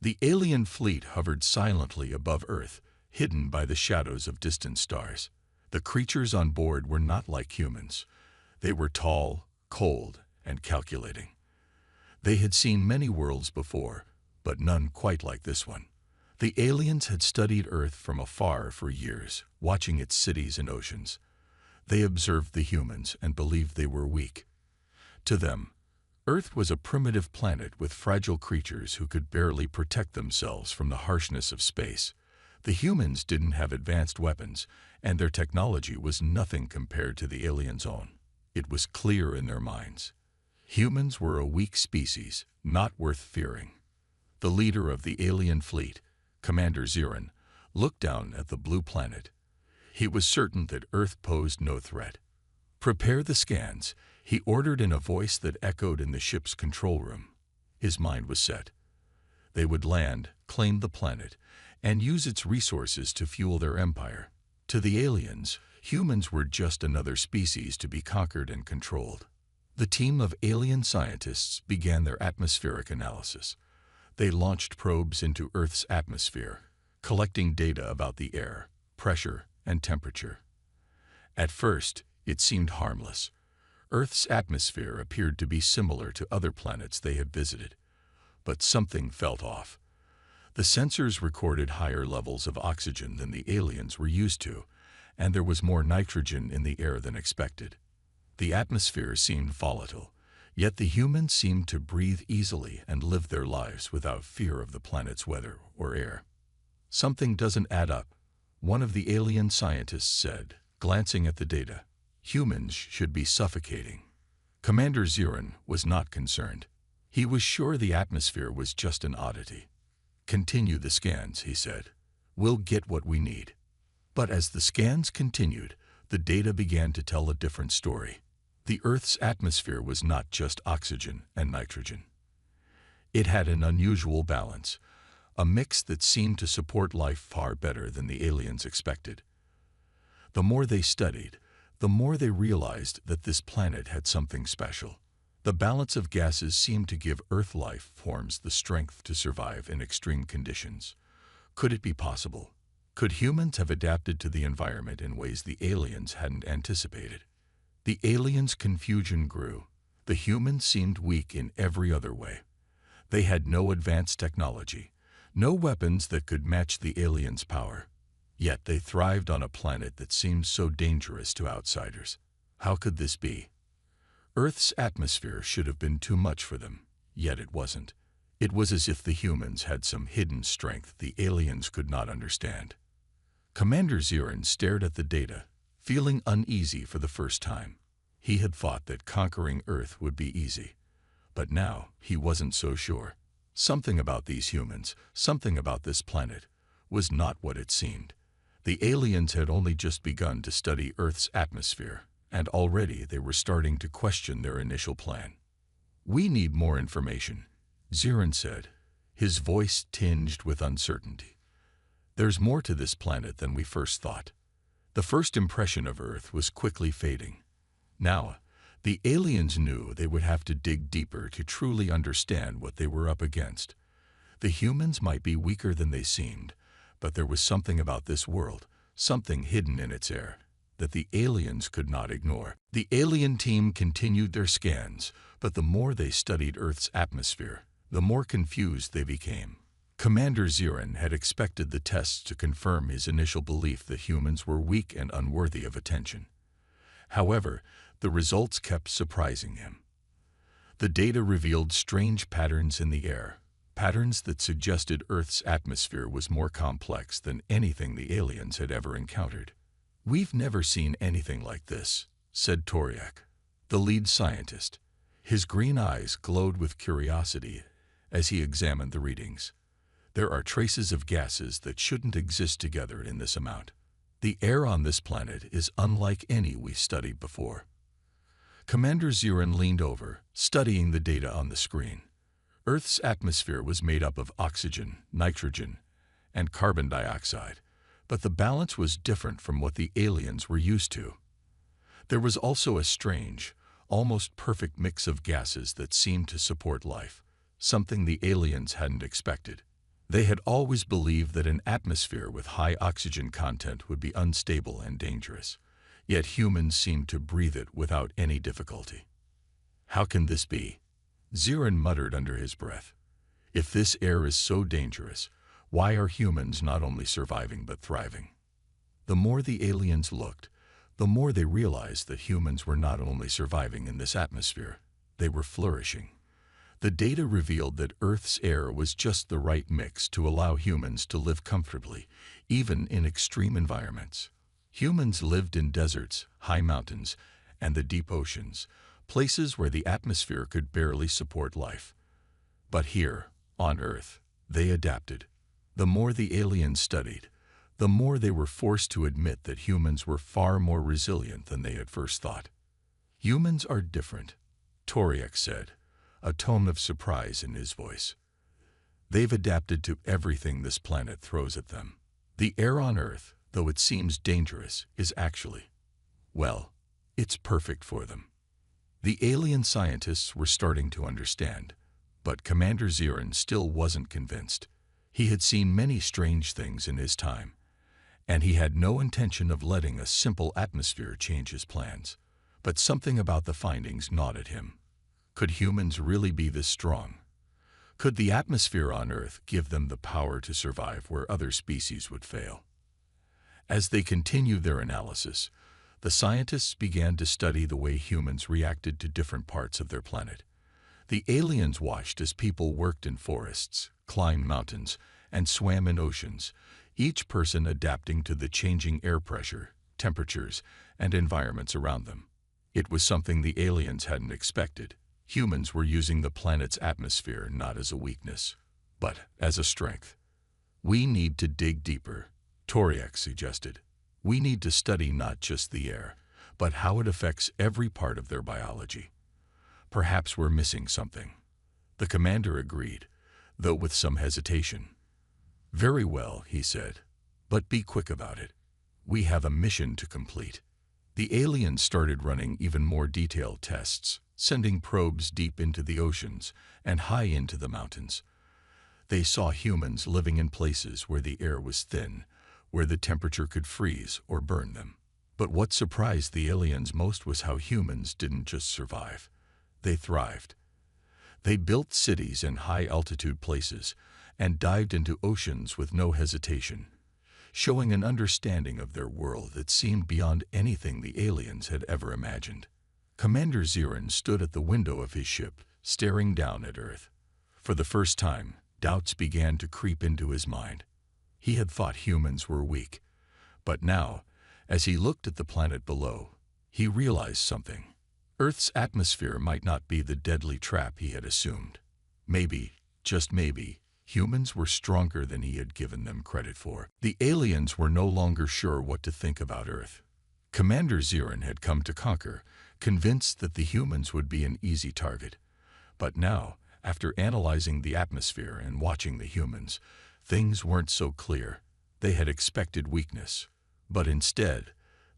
The alien fleet hovered silently above Earth, hidden by the shadows of distant stars. The creatures on board were not like humans. They were tall, cold, and calculating. They had seen many worlds before, but none quite like this one. The aliens had studied Earth from afar for years, watching its cities and oceans. They observed the humans and believed they were weak. To them, Earth was a primitive planet with fragile creatures who could barely protect themselves from the harshness of space. The humans didn't have advanced weapons, and their technology was nothing compared to the aliens' own. It was clear in their minds. Humans were a weak species, not worth fearing. The leader of the alien fleet, Commander Zirin, looked down at the blue planet. He was certain that Earth posed no threat. "Prepare the scans," he ordered in a voice that echoed in the ship's control room. His mind was set. They would land, claim the planet, and use its resources to fuel their empire. To the aliens, humans were just another species to be conquered and controlled. The team of alien scientists began their atmospheric analysis. They launched probes into Earth's atmosphere, collecting data about the air, pressure, and temperature. At first, it seemed harmless. Earth's atmosphere appeared to be similar to other planets they had visited. But something felt off. The sensors recorded higher levels of oxygen than the aliens were used to, and there was more nitrogen in the air than expected. The atmosphere seemed volatile, yet the humans seemed to breathe easily and live their lives without fear of the planet's weather or air. "Something doesn't add up," one of the alien scientists said, glancing at the data. "Humans should be suffocating." Commander Zirin was not concerned. He was sure the atmosphere was just an oddity. "Continue the scans," he said. "We'll get what we need." But as the scans continued, the data began to tell a different story. The Earth's atmosphere was not just oxygen and nitrogen. It had an unusual balance, a mix that seemed to support life far better than the aliens expected. The more they studied, the more they realized that this planet had something special. The balance of gases seemed to give Earth life forms the strength to survive in extreme conditions. Could it be possible? Could humans have adapted to the environment in ways the aliens hadn't anticipated? The aliens' confusion grew. The humans seemed weak in every other way. They had no advanced technology, no weapons that could match the aliens' power. Yet they thrived on a planet that seemed so dangerous to outsiders. How could this be? Earth's atmosphere should have been too much for them, yet it wasn't. It was as if the humans had some hidden strength the aliens could not understand. Commander Zirin stared at the data, feeling uneasy for the first time. He had thought that conquering Earth would be easy, but now he wasn't so sure. Something about these humans, something about this planet, was not what it seemed. The aliens had only just begun to study Earth's atmosphere, and already they were starting to question their initial plan. "We need more information," Zirin said, his voice tinged with uncertainty. "There's more to this planet than we first thought." The first impression of Earth was quickly fading. Now, the aliens knew they would have to dig deeper to truly understand what they were up against. The humans might be weaker than they seemed, but there was something about this world, something hidden in its air, that the aliens could not ignore. The alien team continued their scans, but the more they studied Earth's atmosphere, the more confused they became. Commander Zirin had expected the tests to confirm his initial belief that humans were weak and unworthy of attention. However, the results kept surprising him. The data revealed strange patterns in the air, patterns that suggested Earth's atmosphere was more complex than anything the aliens had ever encountered. "We've never seen anything like this," said Toriak, the lead scientist. His green eyes glowed with curiosity as he examined the readings. "There are traces of gases that shouldn't exist together in this amount. The air on this planet is unlike any we've studied before." Commander Zirin leaned over, studying the data on the screen. Earth's atmosphere was made up of oxygen, nitrogen, and carbon dioxide, but the balance was different from what the aliens were used to. There was also a strange, almost perfect mix of gases that seemed to support life, something the aliens hadn't expected. They had always believed that an atmosphere with high oxygen content would be unstable and dangerous, yet humans seemed to breathe it without any difficulty. How can this be? Zirin muttered under his breath. If this air is so dangerous, why are humans not only surviving but thriving? The more the aliens looked, the more they realized that humans were not only surviving in this atmosphere, they were flourishing. The data revealed that Earth's air was just the right mix to allow humans to live comfortably, even in extreme environments. Humans lived in deserts, high mountains, and the deep oceans, places where the atmosphere could barely support life. But here, on Earth, they adapted. The more the aliens studied, the more they were forced to admit that humans were far more resilient than they had first thought. Humans are different, Toriak said, a tone of surprise in his voice. They've adapted to everything this planet throws at them. The air on Earth, though it seems dangerous, is actually, well, it's perfect for them. The alien scientists were starting to understand, but Commander Zirin still wasn't convinced. He had seen many strange things in his time, and he had no intention of letting a simple atmosphere change his plans. But something about the findings gnawed at him. Could humans really be this strong? Could the atmosphere on Earth give them the power to survive where other species would fail? As they continued their analysis, the scientists began to study the way humans reacted to different parts of their planet. The aliens watched as people worked in forests, climbed mountains, and swam in oceans, each person adapting to the changing air pressure, temperatures, and environments around them. It was something the aliens hadn't expected. Humans were using the planet's atmosphere not as a weakness, but as a strength. We need to dig deeper, Toriak suggested. We need to study not just the air, but how it affects every part of their biology. Perhaps we're missing something. The commander agreed, though with some hesitation. Very well, he said, but be quick about it. We have a mission to complete. The aliens started running even more detailed tests, sending probes deep into the oceans and high into the mountains. They saw humans living in places where the air was thin, where the temperature could freeze or burn them. But what surprised the aliens most was how humans didn't just survive. They thrived. They built cities in high-altitude places and dived into oceans with no hesitation, showing an understanding of their world that seemed beyond anything the aliens had ever imagined. Commander Zirin stood at the window of his ship, staring down at Earth. For the first time, doubts began to creep into his mind. He had thought humans were weak, but now, as he looked at the planet below, he realized something. Earth's atmosphere might not be the deadly trap he had assumed. Maybe, just maybe, humans were stronger than he had given them credit for. The aliens were no longer sure what to think about Earth. Commander Zirin had come to conquer, convinced that the humans would be an easy target. But now, after analyzing the atmosphere and watching the humans, things weren't so clear. They had expected weakness, but instead,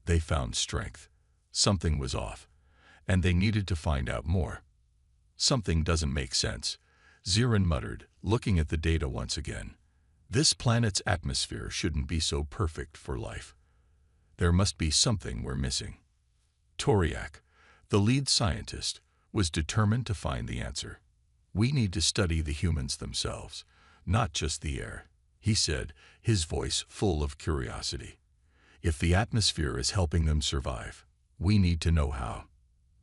they found strength. Something was off, and they needed to find out more. Something doesn't make sense, Zirin muttered, looking at the data once again. This planet's atmosphere shouldn't be so perfect for life. There must be something we're missing. Toriak, the lead scientist, was determined to find the answer. We need to study the humans themselves, not just the air, he said, his voice full of curiosity. If the atmosphere is helping them survive, we need to know how.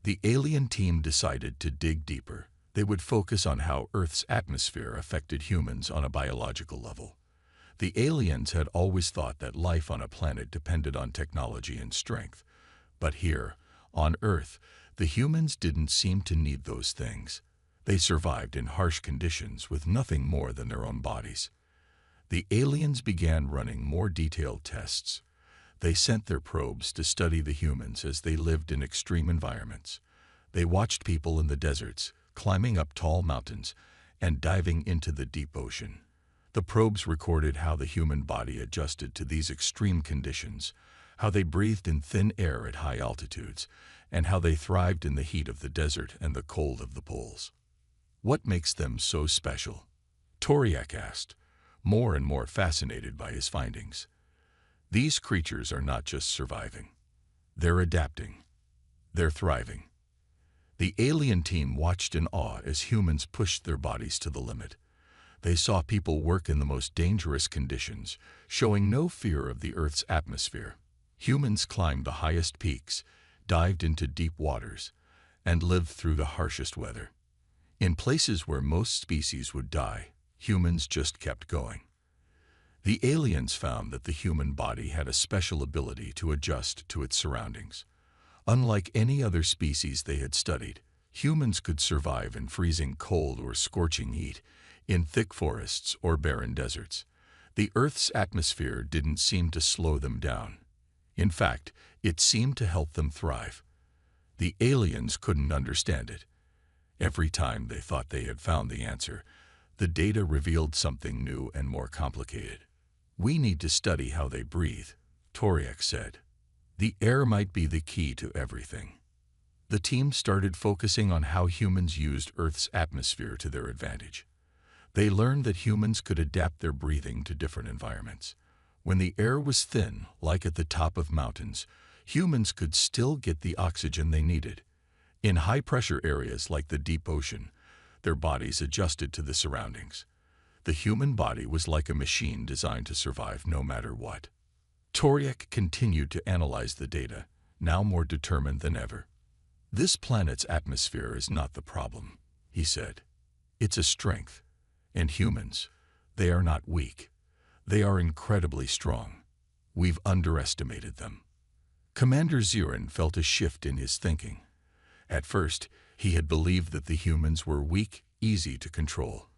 The alien team decided to dig deeper. They would focus on how Earth's atmosphere affected humans on a biological level. The aliens had always thought that life on a planet depended on technology and strength. But here, on Earth, the humans didn't seem to need those things. They survived in harsh conditions with nothing more than their own bodies. The aliens began running more detailed tests. They sent their probes to study the humans as they lived in extreme environments. They watched people in the deserts, climbing up tall mountains, and diving into the deep ocean. The probes recorded how the human body adjusted to these extreme conditions, how they breathed in thin air at high altitudes, and how they thrived in the heat of the desert and the cold of the poles. What makes them so special? Toriak asked, more and more fascinated by his findings. These creatures are not just surviving. They're adapting. They're thriving. The alien team watched in awe as humans pushed their bodies to the limit. They saw people work in the most dangerous conditions, showing no fear of the Earth's atmosphere. Humans climbed the highest peaks, dived into deep waters, and lived through the harshest weather. In places where most species would die, humans just kept going. The aliens found that the human body had a special ability to adjust to its surroundings. Unlike any other species they had studied, humans could survive in freezing cold or scorching heat, in thick forests or barren deserts. The Earth's atmosphere didn't seem to slow them down. In fact, it seemed to help them thrive. The aliens couldn't understand it. Every time they thought they had found the answer, the data revealed something new and more complicated. "We need to study how they breathe," Toriak said. "The air might be the key to everything." The team started focusing on how humans used Earth's atmosphere to their advantage. They learned that humans could adapt their breathing to different environments. When the air was thin, like at the top of mountains, humans could still get the oxygen they needed. In high-pressure areas like the deep ocean, their bodies adjusted to the surroundings. The human body was like a machine designed to survive no matter what. Toriak continued to analyze the data, now more determined than ever. "This planet's atmosphere is not the problem," he said. "It's a strength. And humans, they are not weak. They are incredibly strong. We've underestimated them." Commander Zirin felt a shift in his thinking. At first, he had believed that the humans were weak, easy to control.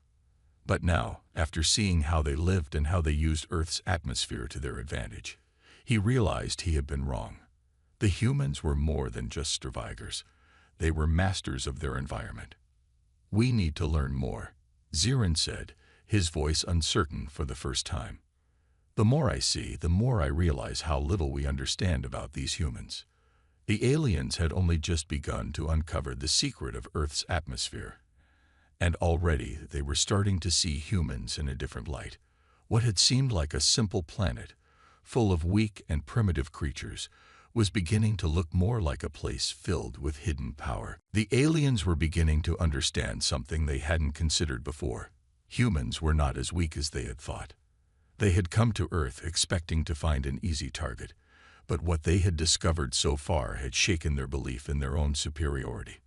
But now, after seeing how they lived and how they used Earth's atmosphere to their advantage, he realized he had been wrong. The humans were more than just survivors. They were masters of their environment. "We need to learn more," Zirin said, his voice uncertain for the first time. "The more I see, the more I realize how little we understand about these humans." The aliens had only just begun to uncover the secret of Earth's atmosphere. And already they were starting to see humans in a different light. What had seemed like a simple planet, full of weak and primitive creatures, was beginning to look more like a place filled with hidden power. The aliens were beginning to understand something they hadn't considered before. Humans were not as weak as they had thought. They had come to Earth expecting to find an easy target, but what they had discovered so far had shaken their belief in their own superiority.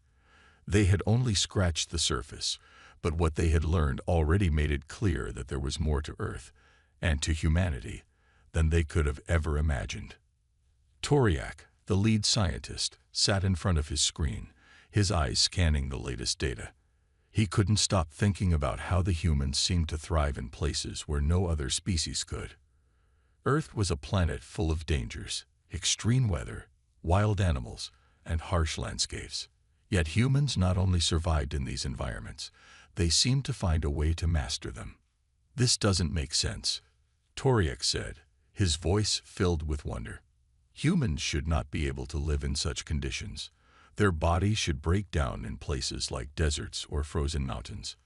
They had only scratched the surface, but what they had learned already made it clear that there was more to Earth, and to humanity, than they could have ever imagined. Toriak, the lead scientist, sat in front of his screen, his eyes scanning the latest data. He couldn't stop thinking about how the humans seemed to thrive in places where no other species could. Earth was a planet full of dangers, extreme weather, wild animals, and harsh landscapes. Yet humans not only survived in these environments, they seemed to find a way to master them. "This doesn't make sense," Toriak said, his voice filled with wonder. "Humans should not be able to live in such conditions. Their bodies should break down in places like deserts or frozen mountains."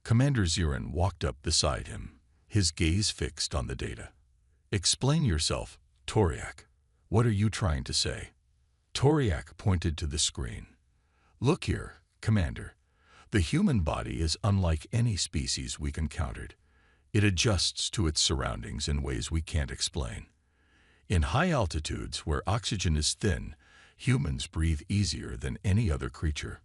Commander Zirin walked up beside him, his gaze fixed on the data. "Explain yourself, Toriak. What are you trying to say?" Toriak pointed to the screen. "Look here, Commander. The human body is unlike any species we've encountered. It adjusts to its surroundings in ways we can't explain. In high altitudes where oxygen is thin, humans breathe easier than any other creature.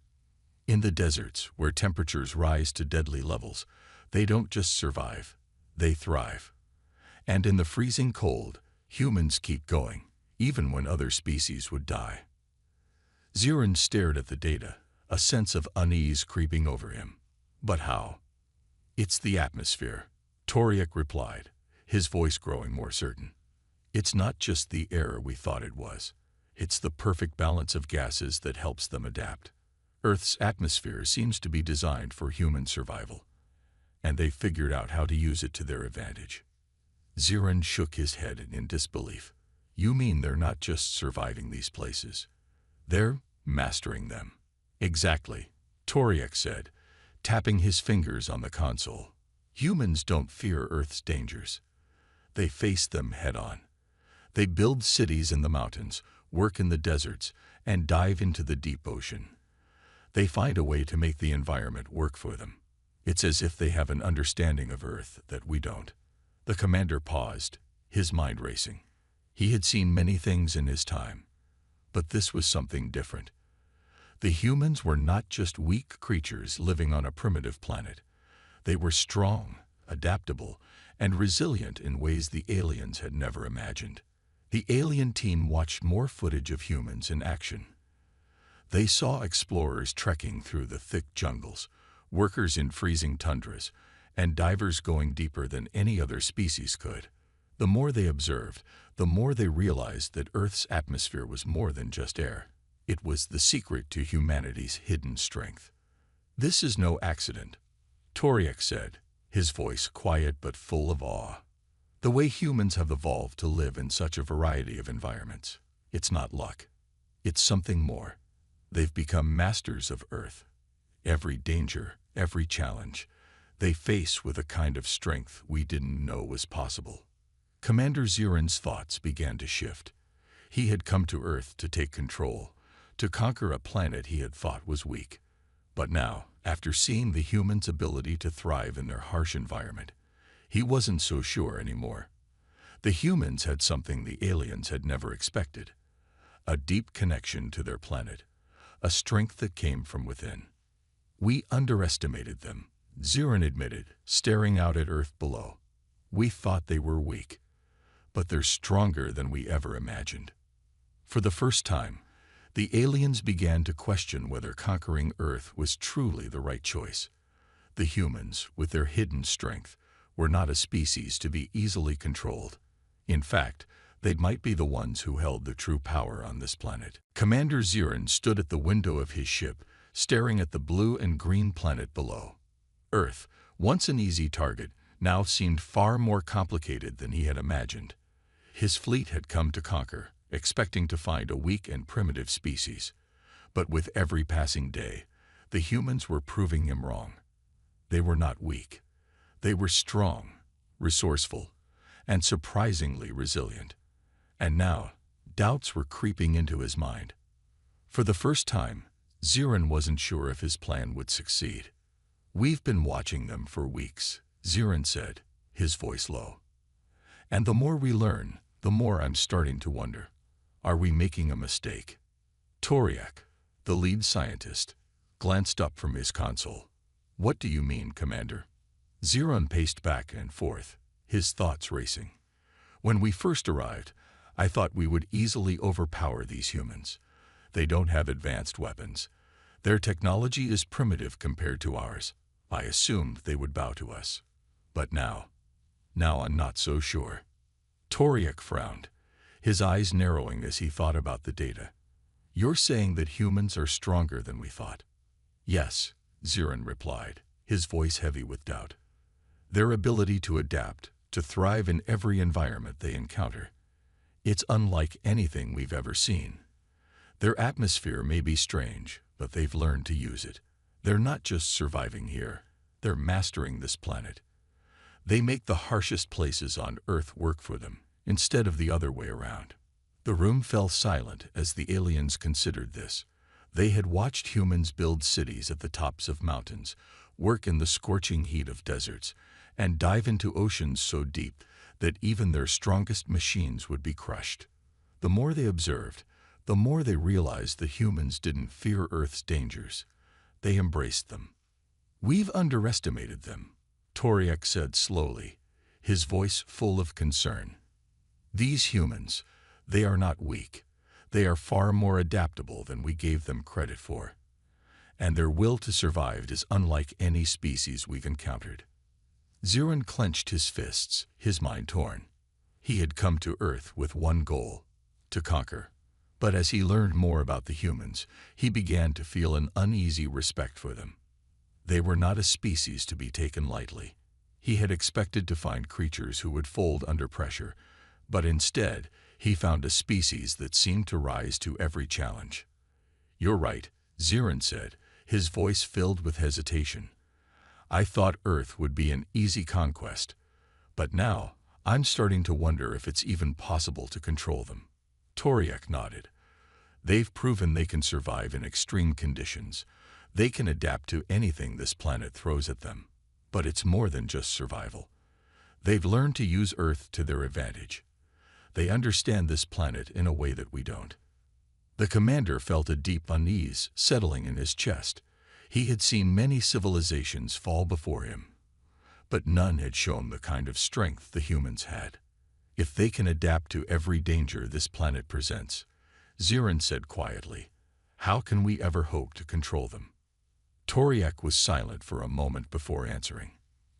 In the deserts, where temperatures rise to deadly levels, they don't just survive, they thrive. And in the freezing cold, humans keep going, even when other species would die." Zirin stared at the data, a sense of unease creeping over him. "But how?" "It's the atmosphere," Toriak replied, his voice growing more certain. "It's not just the air we thought it was. It's the perfect balance of gases that helps them adapt. Earth's atmosphere seems to be designed for human survival, and they figured out how to use it to their advantage." Zirin shook his head in disbelief. "You mean they're not just surviving these places? They're mastering them." "Exactly," Toriak said, tapping his fingers on the console. Humans don't fear Earth's dangers. They face them head-on. They build cities in the mountains, work in the deserts, and dive into the deep ocean. They find a way to make the environment work for them. It's as if they have an understanding of Earth that we don't. The commander paused, his mind racing. He had seen many things in his time, but this was something different. The humans were not just weak creatures living on a primitive planet. They were strong, adaptable, and resilient in ways the aliens had never imagined. The alien team watched more footage of humans in action. They saw explorers trekking through the thick jungles, workers in freezing tundras, and divers going deeper than any other species could. The more they observed, the more they realized that Earth's atmosphere was more than just air. It was the secret to humanity's hidden strength. "This is no accident," Toriak said, his voice quiet but full of awe. "The way humans have evolved to live in such a variety of environments. It's not luck. It's something more. They've become masters of Earth. Every danger, every challenge, they face with a kind of strength we didn't know was possible." Commander Ziran's thoughts began to shift. He had come to Earth to take control, to conquer a planet he had thought was weak. But now, after seeing the humans' ability to thrive in their harsh environment, he wasn't so sure anymore. The humans had something the aliens had never expected: a deep connection to their planet, a strength that came from within. "We underestimated them," Ziran admitted, staring out at Earth below. "We thought they were weak, but they're stronger than we ever imagined." For the first time, the aliens began to question whether conquering Earth was truly the right choice. The humans, with their hidden strength, were not a species to be easily controlled. In fact, they might be the ones who held the true power on this planet. Commander Ziran stood at the window of his ship, staring at the blue and green planet below. Earth, once an easy target, now seemed far more complicated than he had imagined. His fleet had come to conquer, expecting to find a weak and primitive species. But with every passing day, the humans were proving him wrong. They were not weak. They were strong, resourceful, and surprisingly resilient. And now, doubts were creeping into his mind. For the first time, Ziran wasn't sure if his plan would succeed. "We've been watching them for weeks," Ziran said, his voice low. "And the more we learn, the more I'm starting to wonder, are we making a mistake?" Toriak, the lead scientist, glanced up from his console. "What do you mean, Commander?" Ziran paced back and forth, his thoughts racing. "When we first arrived, I thought we would easily overpower these humans. They don't have advanced weapons. Their technology is primitive compared to ours. I assumed they would bow to us. But now I'm not so sure." Toriak frowned, his eyes narrowing as he thought about the data. "You're saying that humans are stronger than we thought?" "Yes," Ziran replied, his voice heavy with doubt. "Their ability to adapt, to thrive in every environment they encounter, it's unlike anything we've ever seen. Their atmosphere may be strange, but they've learned to use it. They're not just surviving here, they're mastering this planet. They make the harshest places on Earth work for them, instead of the other way around." The room fell silent as the aliens considered this. They had watched humans build cities at the tops of mountains, work in the scorching heat of deserts, and dive into oceans so deep that even their strongest machines would be crushed. The more they observed, the more they realized the humans didn't fear Earth's dangers. They embraced them. "We've underestimated them," Toriak said slowly, his voice full of concern. "These humans, they are not weak. They are far more adaptable than we gave them credit for. And their will to survive is unlike any species we've encountered." Ziran clenched his fists, his mind torn. He had come to Earth with one goal: to conquer. But as he learned more about the humans, he began to feel an uneasy respect for them. They were not a species to be taken lightly. He had expected to find creatures who would fold under pressure, but instead, he found a species that seemed to rise to every challenge. "You're right," Ziran said, his voice filled with hesitation. I thought Earth would be an easy conquest, but now I'm starting to wonder if it's even possible to control them." Toriak nodded. "They've proven they can survive in extreme conditions. They can adapt to anything this planet throws at them. But it's more than just survival. They've learned to use Earth to their advantage. They understand this planet in a way that we don't." The commander felt a deep unease settling in his chest. He had seen many civilizations fall before him, but none had shown the kind of strength the humans had. "If they can adapt to every danger this planet presents," Zirin said quietly, "how can we ever hope to control them?" Toriak was silent for a moment before answering.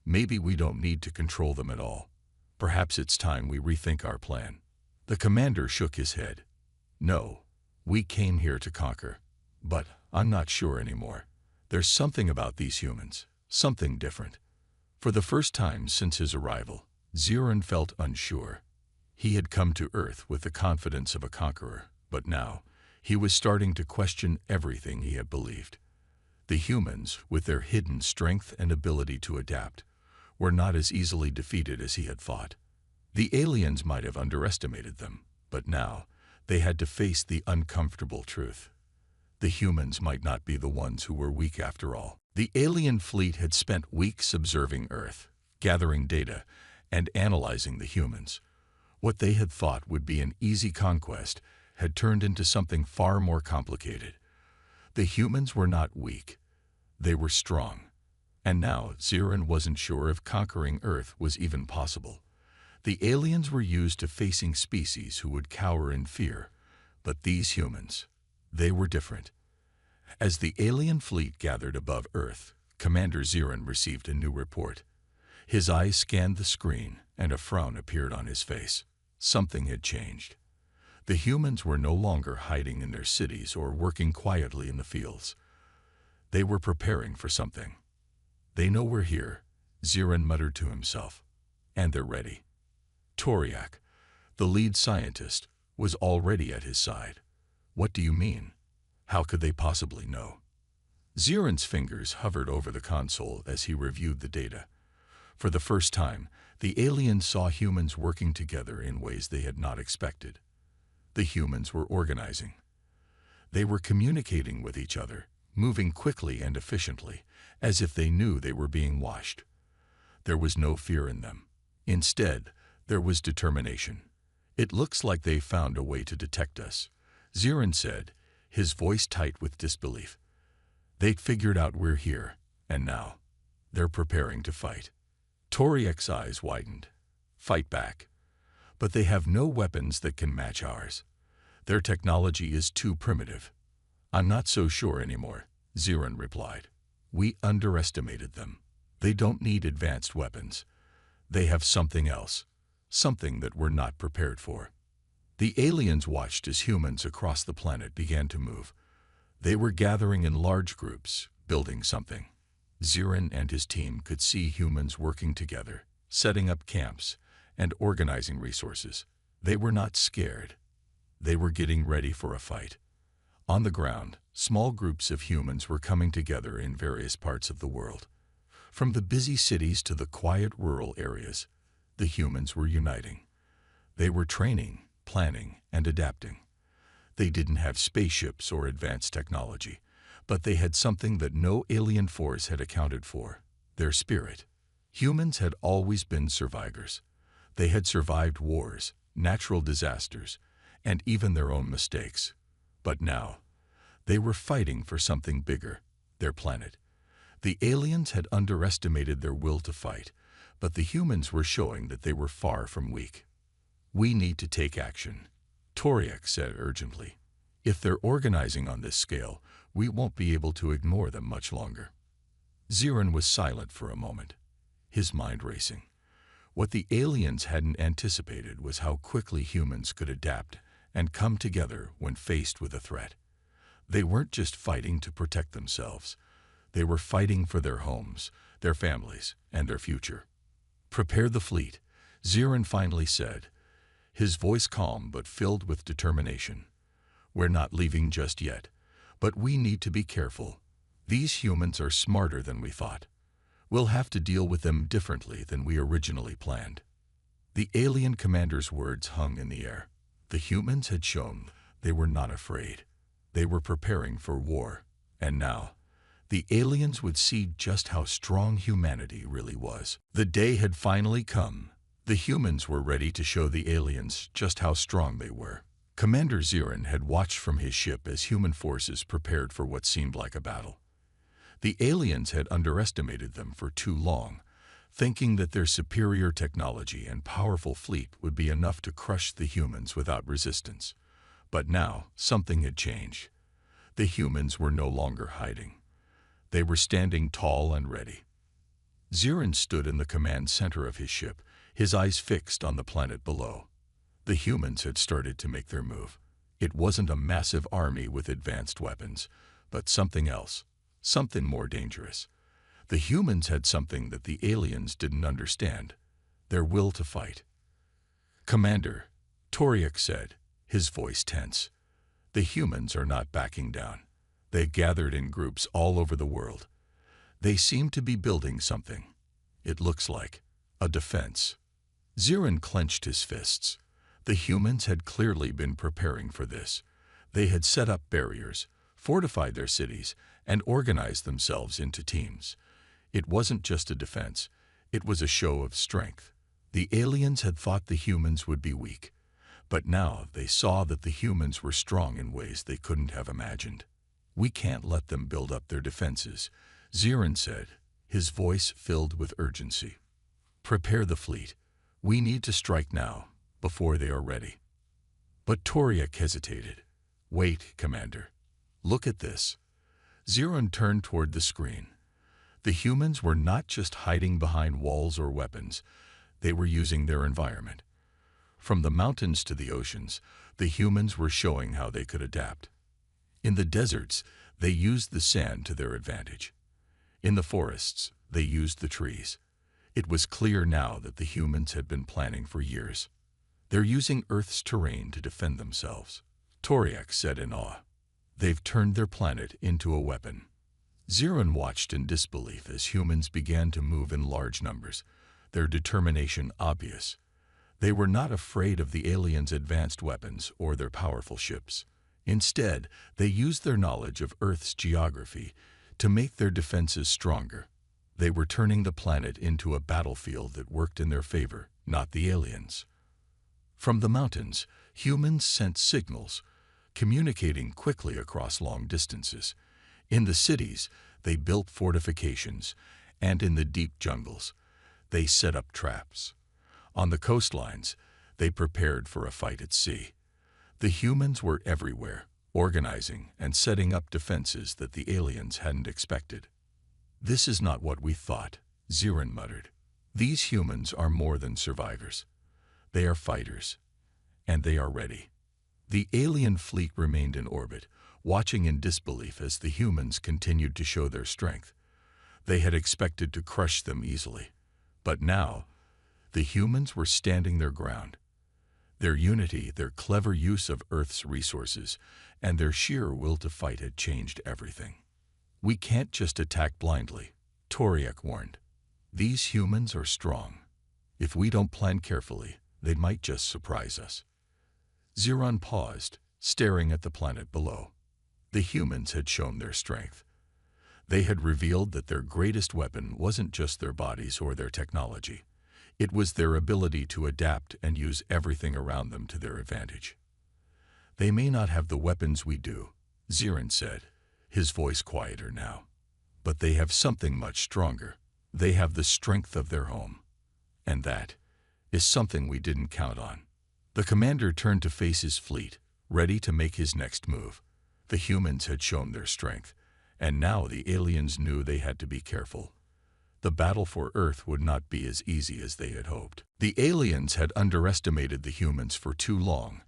"Maybe we don't need to control them at all. Perhaps it's time we rethink our plan." The commander shook his head. "No, we came here to conquer. But I'm not sure anymore. There's something about these humans, something different." For the first time since his arrival, Zirin felt unsure. He had come to Earth with the confidence of a conqueror, but now he was starting to question everything he had believed. The humans, with their hidden strength and ability to adapt, were not as easily defeated as he had thought. The aliens might have underestimated them, but now they had to face the uncomfortable truth. The humans might not be the ones who were weak after all. The alien fleet had spent weeks observing Earth, gathering data, and analyzing the humans. What they had thought would be an easy conquest had turned into something far more complicated. The humans were not weak. They were strong. And now Zirin wasn't sure if conquering Earth was even possible. The aliens were used to facing species who would cower in fear, but these humans, they were different. As the alien fleet gathered above Earth, Commander Zirin received a new report. His eyes scanned the screen, and a frown appeared on his face. Something had changed. The humans were no longer hiding in their cities or working quietly in the fields. They were preparing for something. "They know we're here," Zirin muttered to himself, "and they're ready." Toriak, the lead scientist, was already at his side. "What do you mean? How could they possibly know?" Zirin's fingers hovered over the console as he reviewed the data. For the first time, the aliens saw humans working together in ways they had not expected. The humans were organizing. They were communicating with each other, moving quickly and efficiently, as if they knew they were being watched. There was no fear in them. Instead, there was determination. "It looks like they found a way to detect us," Zirin said, his voice tight with disbelief. "They'd figured out we're here, and now they're preparing to fight." Toriak's eyes widened. "Fight back. But they have no weapons that can match ours. Their technology is too primitive." "I'm not so sure anymore," Zirin replied. "We underestimated them. They don't need advanced weapons. They have something else, something that we're not prepared for." The aliens watched as humans across the planet began to move. They were gathering in large groups, building something. Zirin and his team could see humans working together, setting up camps, and organizing resources. They were not scared. They were getting ready for a fight. On the ground, small groups of humans were coming together in various parts of the world. From the busy cities to the quiet rural areas, the humans were uniting. They were training, planning, and adapting. They didn't have spaceships or advanced technology, but they had something that no alien force had accounted for: their spirit. Humans had always been survivors. They had survived wars, natural disasters, and even their own mistakes. But now, they were fighting for something bigger: their planet. The aliens had underestimated their will to fight, but the humans were showing that they were far from weak. "We need to take action," Toriak said urgently. "If they're organizing on this scale, we won't be able to ignore them much longer." Zirin was silent for a moment, his mind racing. What the aliens hadn't anticipated was how quickly humans could adapt and come together when faced with a threat. They weren't just fighting to protect themselves. They were fighting for their homes, their families, and their future. "Prepare the fleet," Zirin finally said, his voice calm but filled with determination. "We're not leaving just yet, but we need to be careful. These humans are smarter than we thought. We'll have to deal with them differently than we originally planned." The alien commander's words hung in the air. The humans had shown they were not afraid. They were preparing for war. And now, the aliens would see just how strong humanity really was. The day had finally come. The humans were ready to show the aliens just how strong they were. Commander Zirin had watched from his ship as human forces prepared for what seemed like a battle. The aliens had underestimated them for too long, thinking that their superior technology and powerful fleet would be enough to crush the humans without resistance. But now, something had changed. The humans were no longer hiding. They were standing tall and ready. Zirin stood in the command center of his ship, his eyes fixed on the planet below. The humans had started to make their move. It wasn't a massive army with advanced weapons, but something else, something more dangerous. The humans had something that the aliens didn't understand: their will to fight. "Commander," Toriak said, his voice tense, "the humans are not backing down. They gathered in groups all over the world. They seem to be building something. It looks like a defense." Zirin clenched his fists. The humans had clearly been preparing for this. They had set up barriers, fortified their cities, and organized themselves into teams. It wasn't just a defense. It was a show of strength. The aliens had thought the humans would be weak, but now they saw that the humans were strong in ways they couldn't have imagined. "We can't let them build up their defenses," Zirin said, his voice filled with urgency. "Prepare the fleet. We need to strike now, before they are ready." But Toriak hesitated. "Wait, Commander. Look at this." Zirin turned toward the screen. The humans were not just hiding behind walls or weapons. They were using their environment. From the mountains to the oceans, the humans were showing how they could adapt. In the deserts, they used the sand to their advantage. In the forests, they used the trees. It was clear now that the humans had been planning for years. "They're using Earth's terrain to defend themselves," Toriak said in awe. "They've turned their planet into a weapon." Zirin watched in disbelief as humans began to move in large numbers, their determination obvious. They were not afraid of the aliens' advanced weapons or their powerful ships. Instead, they used their knowledge of Earth's geography to make their defenses stronger. They were turning the planet into a battlefield that worked in their favor, not the aliens. From the mountains, humans sent signals, communicating quickly across long distances. In the cities, they built fortifications, and in the deep jungles, they set up traps. On the coastlines, they prepared for a fight at sea. The humans were everywhere, organizing and setting up defenses that the aliens hadn't expected. "This is not what we thought," Zirin muttered. "These humans are more than survivors. They are fighters, and they are ready." The alien fleet remained in orbit, watching in disbelief as the humans continued to show their strength. They had expected to crush them easily, but now, the humans were standing their ground. Their unity, their clever use of Earth's resources, and their sheer will to fight had changed everything. "We can't just attack blindly," Toriak warned. "These humans are strong. If we don't plan carefully, they might just surprise us." Zirin paused, staring at the planet below. The humans had shown their strength. They had revealed that their greatest weapon wasn't just their bodies or their technology. It was their ability to adapt and use everything around them to their advantage. "They may not have the weapons we do," Zirin said, his voice quieter now. "But they have something much stronger. They have the strength of their home. And that is something we didn't count on." The commander turned to face his fleet, ready to make his next move. The humans had shown their strength, and now the aliens knew they had to be careful. The battle for Earth would not be as easy as they had hoped. The aliens had underestimated the humans for too long,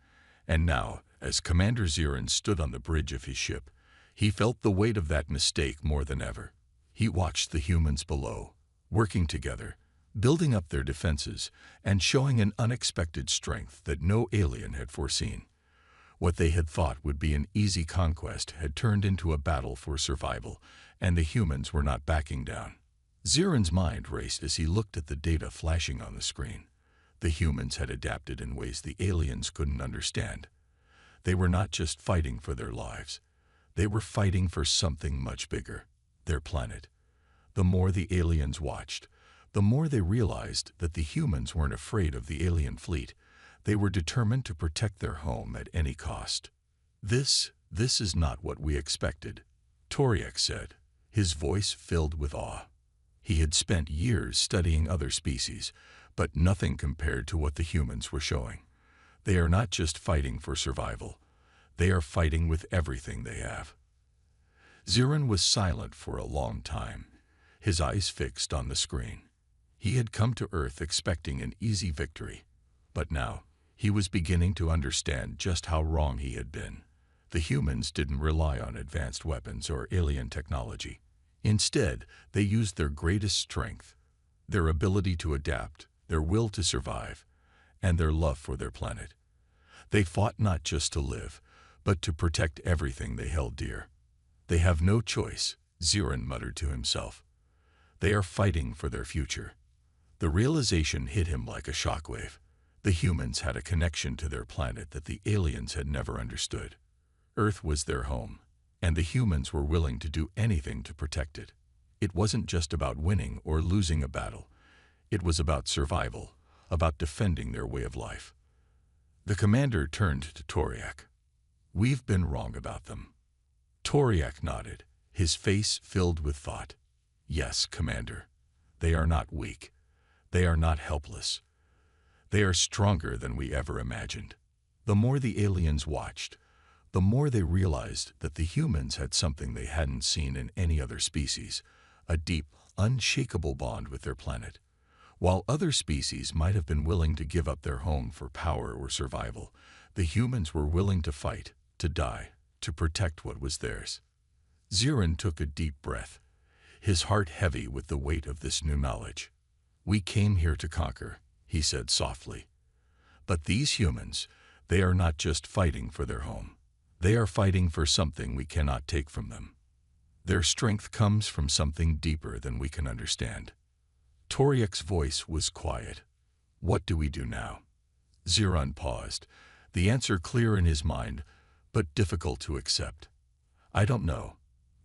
and now, as Commander Zirin stood on the bridge of his ship, he felt the weight of that mistake more than ever. He watched the humans below, working together, building up their defenses, and showing an unexpected strength that no alien had foreseen. What they had thought would be an easy conquest had turned into a battle for survival, and the humans were not backing down. Zirin's mind raced as he looked at the data flashing on the screen. The humans had adapted in ways the aliens couldn't understand. They were not just fighting for their lives. They were fighting for something much bigger, their planet. The more the aliens watched, the more they realized that the humans weren't afraid of the alien fleet. They were determined to protect their home at any cost. This is not what we expected, Toriak said, his voice filled with awe. He had spent years studying other species, but nothing compared to what the humans were showing. They are not just fighting for survival. They are fighting with everything they have. Zirin was silent for a long time, his eyes fixed on the screen. He had come to Earth expecting an easy victory, but now he was beginning to understand just how wrong he had been. The humans didn't rely on advanced weapons or alien technology. Instead, they used their greatest strength, their ability to adapt, their will to survive, and their love for their planet. They fought not just to live, but to protect everything they held dear. They have no choice, Zirin muttered to himself. They are fighting for their future. The realization hit him like a shockwave. The humans had a connection to their planet that the aliens had never understood. Earth was their home, and the humans were willing to do anything to protect it. It wasn't just about winning or losing a battle. It was about survival, about defending their way of life. The commander turned to Toriak. We've been wrong about them. Toriak nodded, his face filled with thought. Yes, Commander. They are not weak. They are not helpless. They are stronger than we ever imagined. The more the aliens watched, the more they realized that the humans had something they hadn't seen in any other species, a deep, unshakable bond with their planet. While other species might have been willing to give up their home for power or survival, the humans were willing to fight, to die, to protect what was theirs. Zirin took a deep breath, his heart heavy with the weight of this new knowledge. We came here to conquer, he said softly. But these humans, they are not just fighting for their home. They are fighting for something we cannot take from them. Their strength comes from something deeper than we can understand. Toriak's voice was quiet. What do we do now? Zirin paused, the answer clear in his mind, but difficult to accept. I don't know,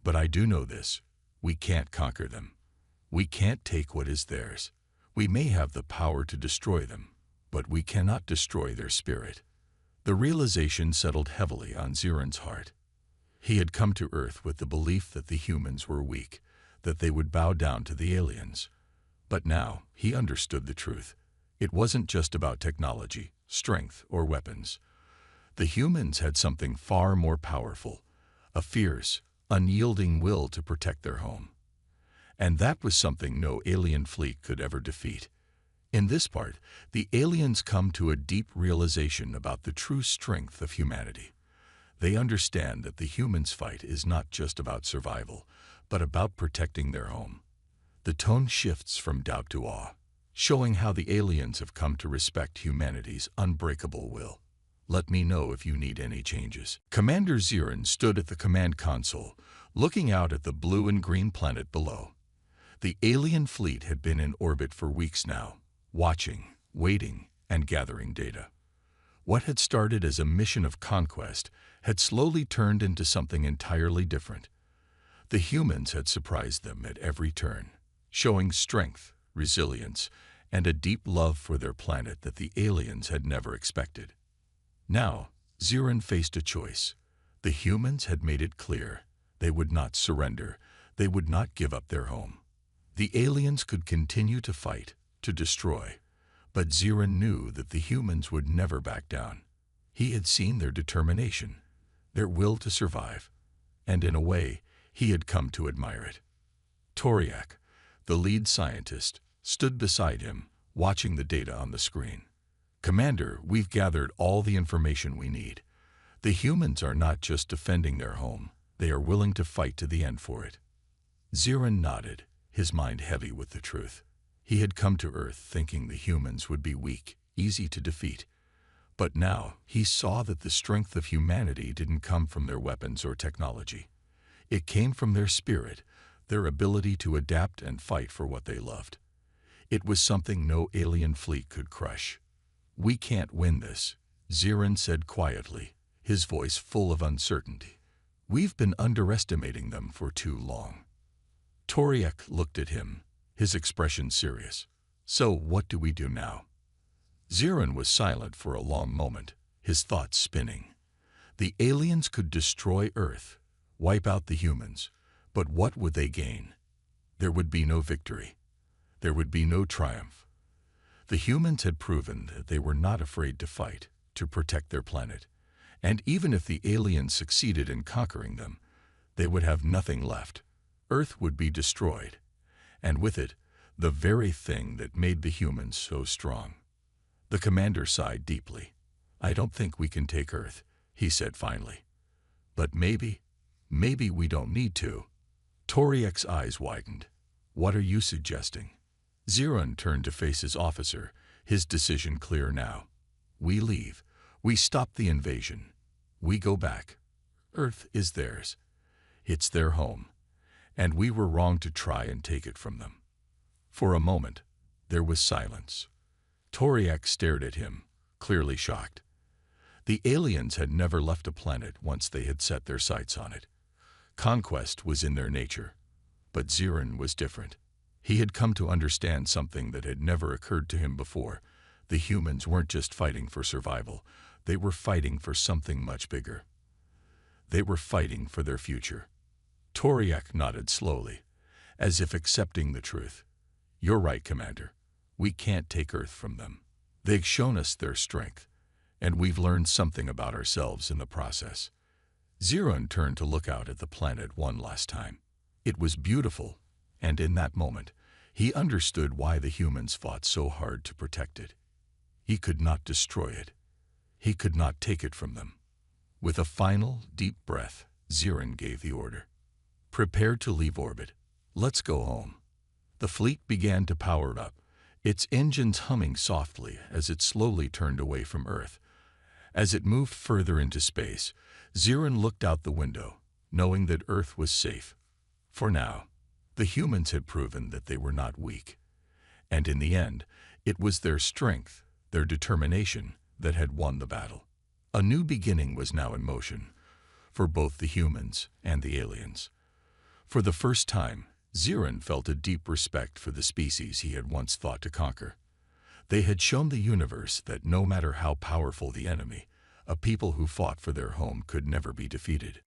but I do know this. We can't conquer them. We can't take what is theirs. We may have the power to destroy them, but we cannot destroy their spirit. The realization settled heavily on Zirin's heart. He had come to Earth with the belief that the humans were weak, that they would bow down to the aliens. But now he understood the truth. It wasn't just about technology, strength, or weapons. The humans had something far more powerful, a fierce, unyielding will to protect their home. And that was something no alien fleet could ever defeat. In this part, the aliens come to a deep realization about the true strength of humanity. They understand that the humans' fight is not just about survival, but about protecting their home. The tone shifts from doubt to awe, showing how the aliens have come to respect humanity's unbreakable will. Let me know if you need any changes. Commander Zirin stood at the command console, looking out at the blue and green planet below. The alien fleet had been in orbit for weeks now, watching, waiting, and gathering data. What had started as a mission of conquest had slowly turned into something entirely different. The humans had surprised them at every turn, showing strength, resilience, and a deep love for their planet that the aliens had never expected. Now, Zirin faced a choice. The humans had made it clear they would not surrender, they would not give up their home. The aliens could continue to fight, to destroy, but Zirin knew that the humans would never back down. He had seen their determination, their will to survive, and in a way, he had come to admire it. Toriak, the lead scientist, stood beside him, watching the data on the screen. Commander, we've gathered all the information we need. The humans are not just defending their home, they are willing to fight to the end for it. Zirin nodded, his mind heavy with the truth. He had come to Earth thinking the humans would be weak, easy to defeat. But now he saw that the strength of humanity didn't come from their weapons or technology. It came from their spirit, their ability to adapt and fight for what they loved. It was something no alien fleet could crush. "We can't win this," Zirin said quietly, his voice full of uncertainty. "We've been underestimating them for too long." Toriak looked at him, his expression serious. "So what do we do now?" Zirin was silent for a long moment, his thoughts spinning. The aliens could destroy Earth, wipe out the humans, but what would they gain? There would be no victory. There would be no triumph. The humans had proven that they were not afraid to fight, to protect their planet. And even if the aliens succeeded in conquering them, they would have nothing left. Earth would be destroyed, and with it, the very thing that made the humans so strong. The commander sighed deeply. "I don't think we can take Earth," he said finally. "But maybe we don't need to." Toriak's eyes widened. "What are you suggesting?" Zirin turned to face his officer, his decision clear now. "We leave. We stop the invasion. We go back. Earth is theirs. It's their home. And we were wrong to try and take it from them." For a moment, there was silence. Toriak stared at him, clearly shocked. The aliens had never left a planet once they had set their sights on it. Conquest was in their nature. But Zirin was different. He had come to understand something that had never occurred to him before. The humans weren't just fighting for survival. They were fighting for something much bigger. They were fighting for their future. Toriak nodded slowly, as if accepting the truth. "You're right, Commander. We can't take Earth from them. They've shown us their strength, and we've learned something about ourselves in the process." Zirin turned to look out at the planet one last time. It was beautiful, and in that moment, he understood why the humans fought so hard to protect it. He could not destroy it. He could not take it from them. With a final, deep breath, Zirin gave the order. "Prepare to leave orbit. Let's go home." The fleet began to power up, its engines humming softly as it slowly turned away from Earth. As it moved further into space, Zirin looked out the window, knowing that Earth was safe. For now, the humans had proven that they were not weak. And in the end, it was their strength, their determination, that had won the battle. A new beginning was now in motion, for both the humans and the aliens. For the first time, Zirin felt a deep respect for the species he had once thought to conquer. They had shown the universe that no matter how powerful the enemy, a people who fought for their home could never be defeated.